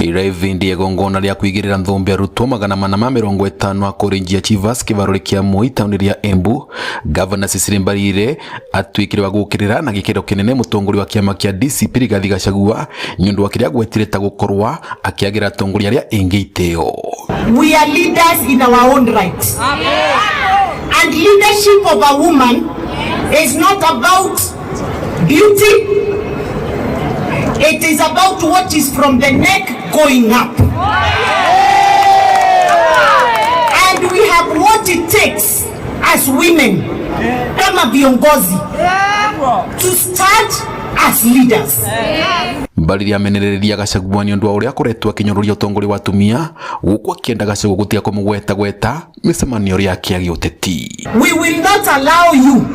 Irevindi egongona ria kuigirira nthumbi arutwo 450 akorinjia Chivas kivaruri kia Moi tauni ria Embu. Governor Cecily Mbarire atwikire wa gukirira na gikiro kinene mutongori wa kiama kia DCP Rigathi Gachagua nyundu wa kiria gwetireta gukorwa akiagira atongoria ria ingi iteo. We are leaders in our own right. And leadership of a woman is not about beauty. It is about what is from the neck going up. And we have what it takes as women, kama viongozi, to start as leaders. Mbarire amenereria Gachagua ni undu wa uria akoretwo akinyururia utongori wa atumia guku akienda Gachagua gutia kumugweta micemanio ria kiagi uteti. We will not allow you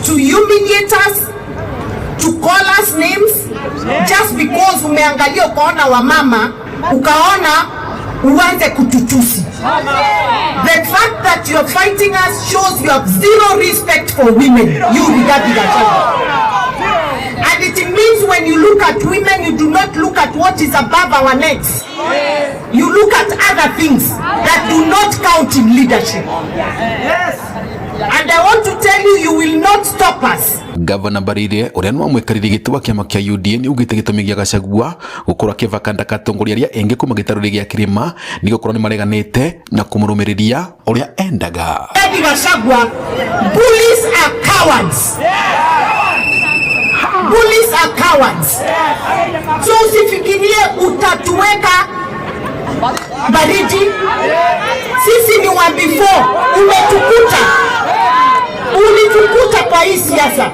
to humiliate us, to call us names just because umeangalia ukaona wamama ukaona uanze kututusi. The fact that you are fighting us shows you have zero respect for women. You Rigathi Gachagua. And it means when you look at women, you do not look at what is above our necks. You look at other things that do not count in leadership. And I want to tell you, you will not stop us. Governor Mbarire uria no amwekarire gitwa kiama kia UDA ni ugite gitumi gia Gachagua gukora kivakanda katongoria ria ingi kuma gitaruri gia kirima ni gukora ni mareganite na kumurumiriria uria endaga. Rigathi Gachagua, bullies are cowards. Bullies are cowards. So usifikirie utatuweka baridi. Sisi ni wa before. Ulitukuta kwa hii siasa.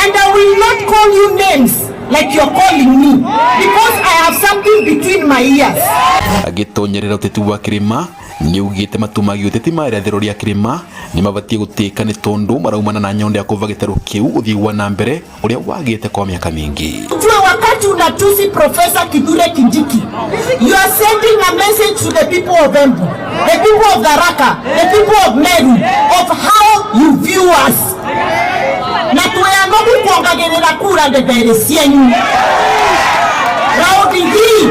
And I will not call you names like you're calling me because I have something between my ears. Agitonyerera uteti wa kirima ni ugite matumagi uteti mairathiro ria kirima ni mabatie gutika ni tondu maraumana na nyonde ya kuva gitaro kiu uthiwa na mbere uria wagite kwa miaka mingi. Tuna wakati unatusi Professor Kithure Kindiki, you are sending a message to the people of Embu, the people of Tharaka, the people of Meru, of how you view us. Na tuyamogu kuongagerera kura ndebere cienyu. Raundi hii,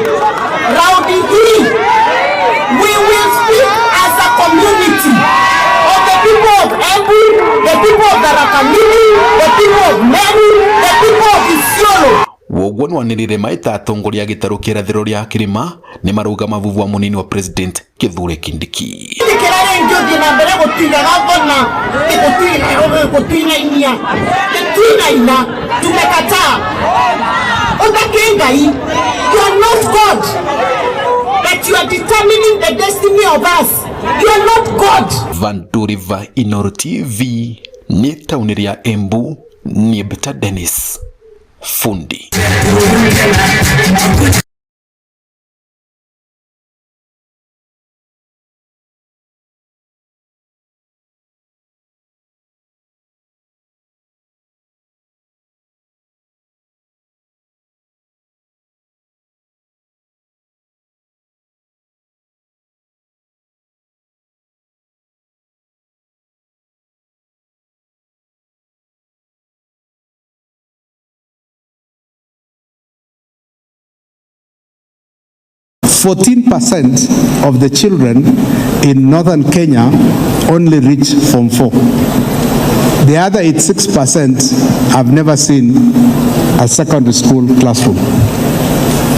we will speak as a community of the people of Embu, the people of Tharaka Nithi, the people of Meru, the people of Isiolo. Woguo nwanirire maita atongoria gitaro kia irathiro ria kirima ni maruga mavuvu wa munini wa President Kithure Kindiki. Kirare njothi na mbere gutiga gavana gutiga ina tumekataa. Otakengai, you are not God, but you are determining the destiny of us. You are not God. Vanduriva Inooro TV ni tauni ria Embu ni Beta Dennis Fundi. %14% of the children in northern Kenya only reach Form 4. The other 86% have never seen a secondary school classroom.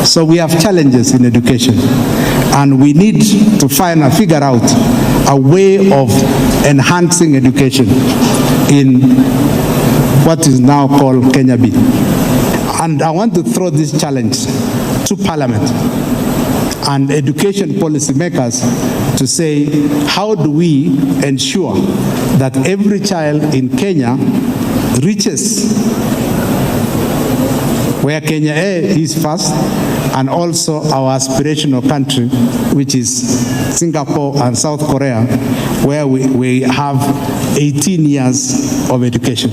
So we have challenges in education, and we need to figure out a way of enhancing education in what is now called Kenya B. And I want to throw this challenge to Parliament and education policy makers to say, how do we ensure that every child in Kenya reaches where Kenya is first, and also our aspirational country, which is Singapore and South Korea, where we have 18 years of education.